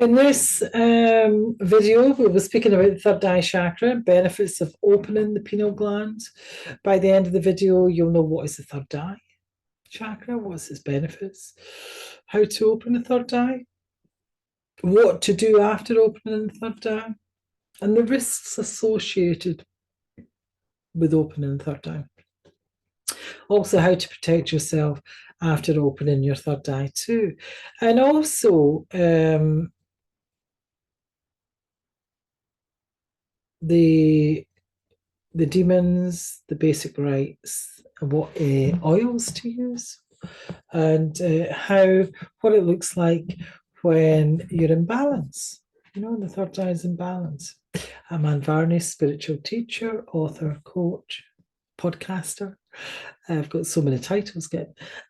In this video, we were speaking about the third eye chakra, benefits of opening the pineal gland. By the end of the video, you'll know what is the third eye chakra, what's its benefits, how to open the third eye, what to do after opening the third eye, and the risks associated with opening the third eye. Also, how to protect yourself after opening your third eye too. And also, the demons, the basic rites, and what oils to use, and what it looks like when you're in balance. You know, the third eye is in balance. I'm Varney, spiritual teacher, author, coach, podcaster. I've got so many titles,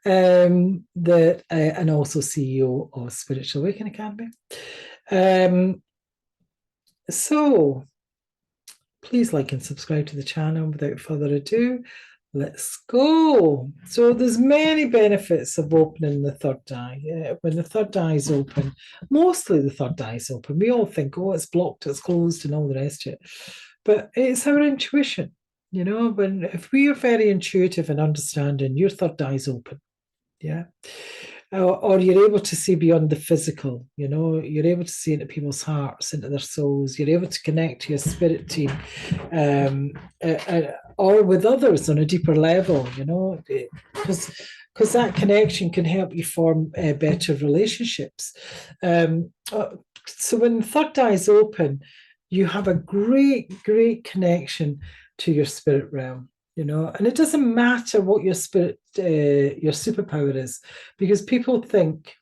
and also CEO of Spiritual Awakening Academy. So please like and subscribe to the channel. Without further ado, let's go. So there's many benefits of opening the third eye. When the third eye is open, mostly the third eye is open. We all think, oh, it's blocked, it's closed, and all the rest of it. But it's our intuition. You know, if we are very intuitive and understanding, your third eye is open. Yeah. Or you're able to see beyond the physical, you know, you're able to see into people's hearts, into their souls, you're able to connect to your spirit team, or with others on a deeper level, you know, because that connection can help you form better relationships. So when the third eye is open, you have a great connection to your spirit realm. You know, and it doesn't matter what your superpower is, because people think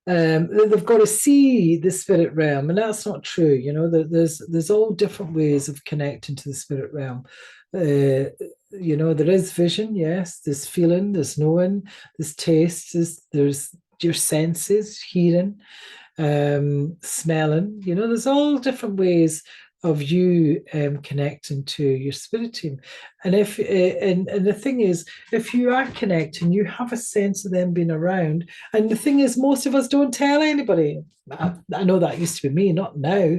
they've got to see the spirit realm, and that's not true. You know, there's all different ways of connecting to the spirit realm. You know, there is vision, yes, there's feeling, there's knowing, there's taste, there's your senses, hearing, smelling. You know, there's all different ways of you connecting to your spirit team. And if and the thing is, if you are connecting, you have a sense of them being around. And the thing is, most of us don't tell anybody. I know that used to be me, not now,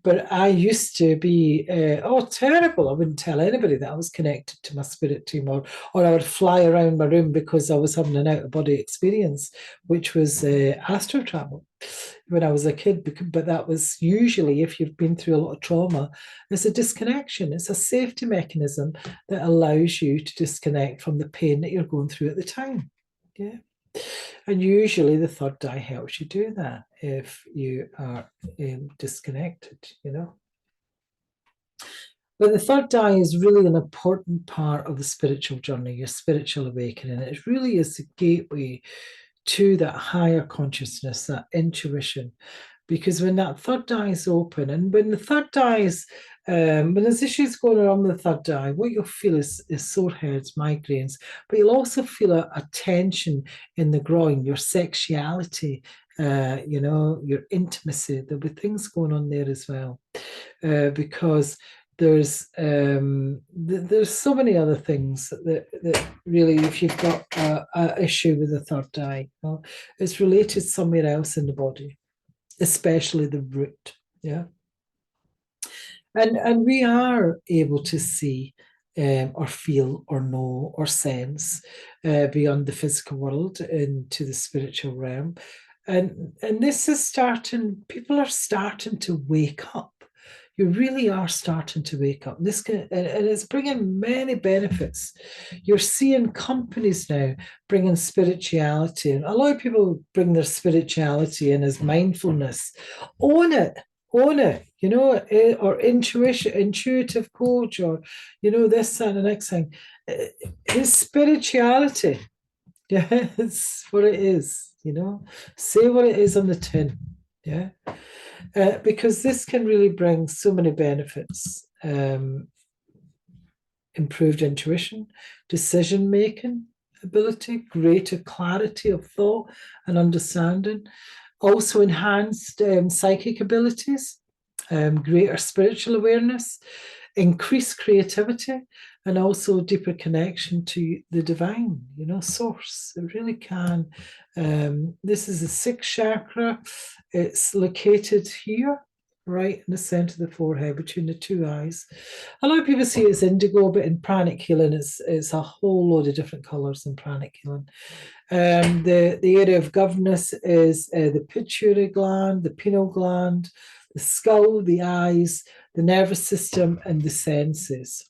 but I used to be terrible. I wouldn't tell anybody that I was connected to my spirit team, or I would fly around my room because I was having an out-of-body experience, which was astral travel when I was a kid. But that was usually, if you've been through a lot of trauma, it's a disconnection. It's a safety mechanism that allows you to disconnect from the pain that you're going through at the time. Yeah. And usually the third eye helps you do that if you are disconnected, you know. But the third eye is really an important part of the spiritual journey, your spiritual awakening. It really is the gateway to that higher consciousness, that intuition. Because when that third eye is open, and when the third eye is, when there's issues going on with the third eye, what you'll feel is sore heads, migraines, but you'll also feel a tension in the groin, your sexuality, you know, your intimacy. There'll be things going on there as well, because there's so many other things that really, if you've got an issue with the third eye, you know, it's related somewhere else in the body, especially the root. Yeah. And we are able to see or feel or know or sense beyond the physical world into the spiritual realm. And this is people are starting to wake up. You really are starting to wake up. And it's bringing many benefits. You're seeing companies now bringing spirituality, and a lot of people bring their spirituality in as mindfulness. Own it, you know, or intuitive coach, or, you know, this and the next thing. It's spirituality. Yeah, it's what it is, you know. Say what it is on the tin. Yeah. Because this can really bring so many benefits. Improved intuition, decision-making ability, greater clarity of thought and understanding, also enhanced psychic abilities, greater spiritual awareness, increased creativity, and also deeper connection to the divine, source. It really can. This is the sixth chakra. It's located here, right in the center of the forehead, between the two eyes. A lot of people see it as indigo, but in pranic healing, it's a whole load of different colors in pranic healing. The area of governance is the pituitary gland, the pineal gland, the skull, the eyes, the nervous system, and the senses.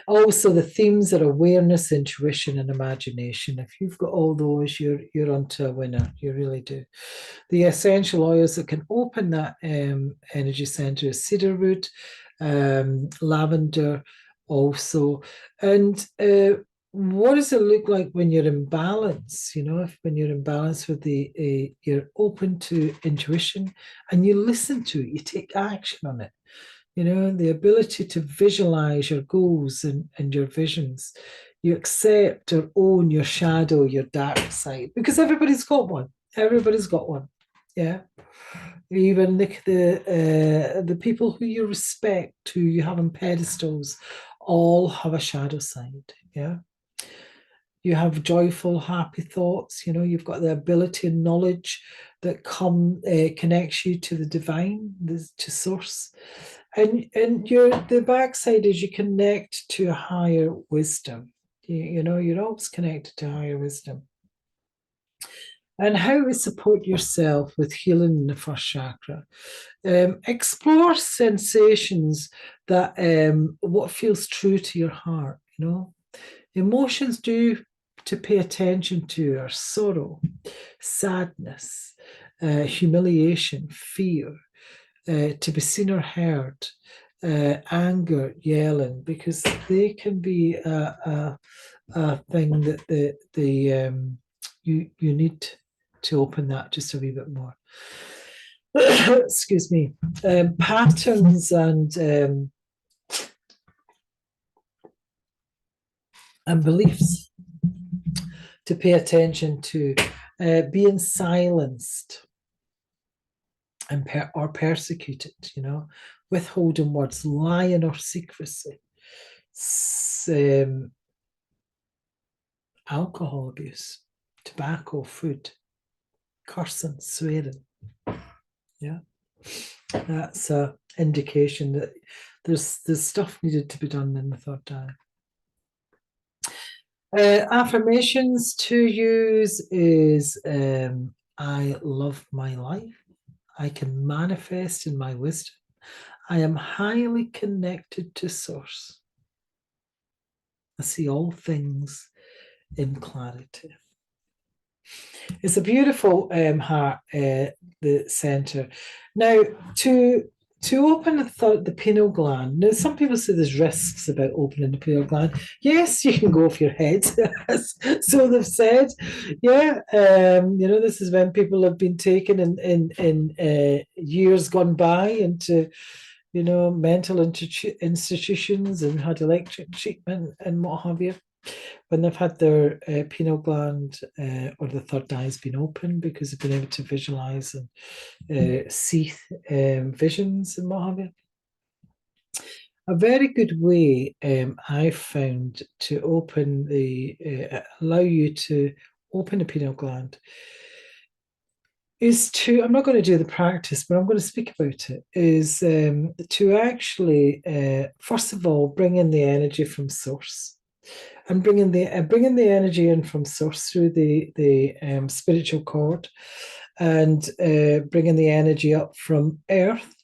Also, the themes are awareness, intuition, and imagination. If you've got all those, you're onto a winner. You really do. The essential oils that can open that energy center is cedarwood, lavender, also, and what does it look like when you're in balance? If when you're in balance with you're open to intuition and you listen to it, you take action on it. The ability to visualize your goals and your visions. You accept or own your shadow, your dark side, because everybody's got one. Everybody's got one. Yeah. Even the people who you respect, who you have on pedestals, all have a shadow side. Yeah. You have joyful, happy thoughts. You've got the ability and knowledge that connects you to the divine, to source. And the backside is you connect to a higher wisdom. You're always connected to higher wisdom. And how to support yourself with healing in the first chakra. Explore sensations that what feels true to your heart. Emotions to pay attention to are sorrow, sadness, humiliation, fear, to be seen or heard, anger, yelling, because they can be a thing that you need to open that just a wee bit more. Excuse me. Patterns and beliefs to pay attention to, being silenced and or persecuted, withholding words, lying or secrecy, alcohol abuse, tobacco, food, cursing, swearing. Yeah, that's an indication that there's stuff needed to be done in the third eye. Affirmations to use is I love my life. I can manifest in my wisdom. I am highly connected to source. I see all things in clarity. It's a beautiful heart, the center. Now, to open the pineal gland. Now, some people say there's risks about opening the pineal gland. Yes, you can go off your head, so they've said. Yeah, this is when people have been taken in years gone by into, mental institutions and had electric treatment and what have you, when they've had their pineal gland or the third eye has been open, because they've been able to visualize and see visions and what have you. A very good way I've found to allow you to open the pineal gland is I'm not going to do the practice, but I'm going to speak about it, is to actually, first of all, bring in the energy from source. And bringing the energy in from source through the spiritual cord, and bringing the energy up from earth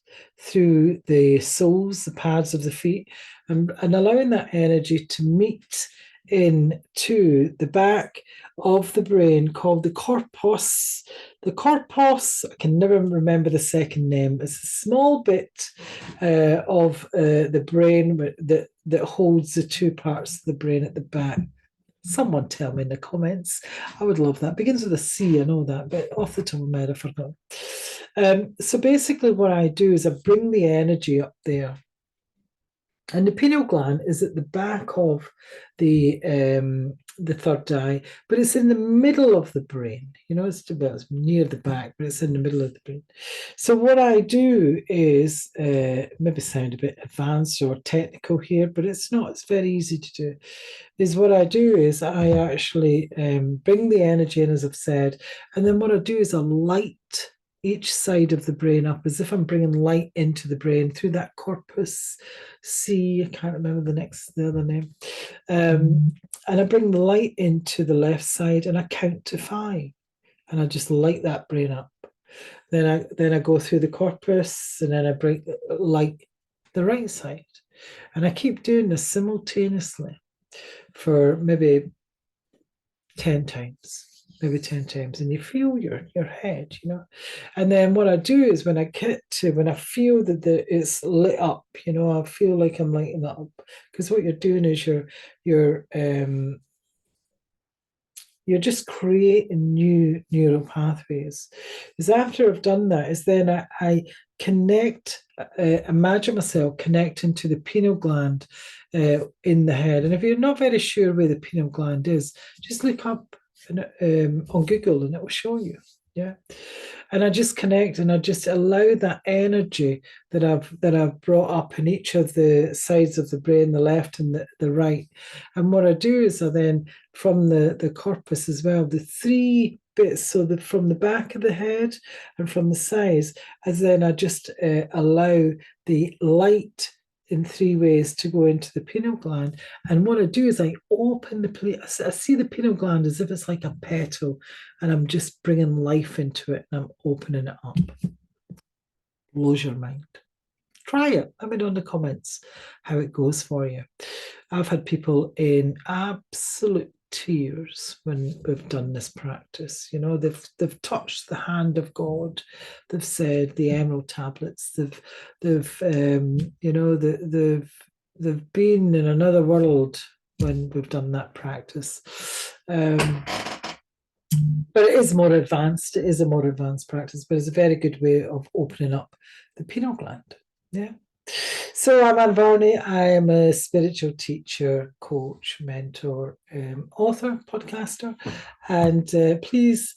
through the soles, the pads of the feet, and allowing that energy to meet into the back of the brain, called the corpus. The corpus, I can never remember the second name. It's a small bit of the brain that holds the two parts of the brain at the back. Someone tell me in the comments. I would love that. Begins with a C, I know that, but off the top of my head, I forgot. So basically what I do is I bring the energy up there. And the pineal gland is at the back of the the third eye, but it's in the middle of the brain. It's near the back, but it's in the middle of the brain. So what I do is maybe sound a bit advanced or technical here, but it's not. It's very easy to do. Is what I do is I actually bring the energy in, as I've said, and then what I do is I light each side of the brain up as if I'm bringing light into the brain through that corpus C. I can't remember the other name. And I bring the light into the left side and I count to 5. And I just light that brain up. Then I go through the corpus and then I bring light the right side. And I keep doing this simultaneously for maybe 10 times. Maybe 10 times, and you feel your head, And then what I do is when I feel that it's lit up, I feel like I'm lighting that up, because what you're doing is you're just creating new neural pathways. Because after I've done that, is then I connect, imagine myself connecting to the pineal gland in the head. And if you're not very sure where the pineal gland is, just look up on Google and it will show you. Yeah. And I just connect and I just allow that energy that I've brought up in each of the sides of the brain, the left and the right. And what I do is I then, from the corpus as well, the 3 bits, so from the back of the head and from the sides, as then I just allow the light in 3 ways to go into the pineal gland. And what I do is I open I see the pineal gland as if it's like a petal, and I'm just bringing life into it and I'm opening it up. Blows your mind. Try it. Let me know in the comments how it goes for you. I've had people in absolute tears when we've done this practice. They've touched the hand of God. They've said the emerald tablets. They've been in another world when we've done that practice. But it is more advanced. It is a more advanced practice, but it's a very good way of opening up the pineal gland. Yeah. So I'm Varney. I am a spiritual teacher, coach, mentor, author, podcaster. And please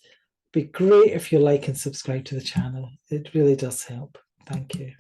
be great if you like and subscribe to the channel. It really does help. Thank you.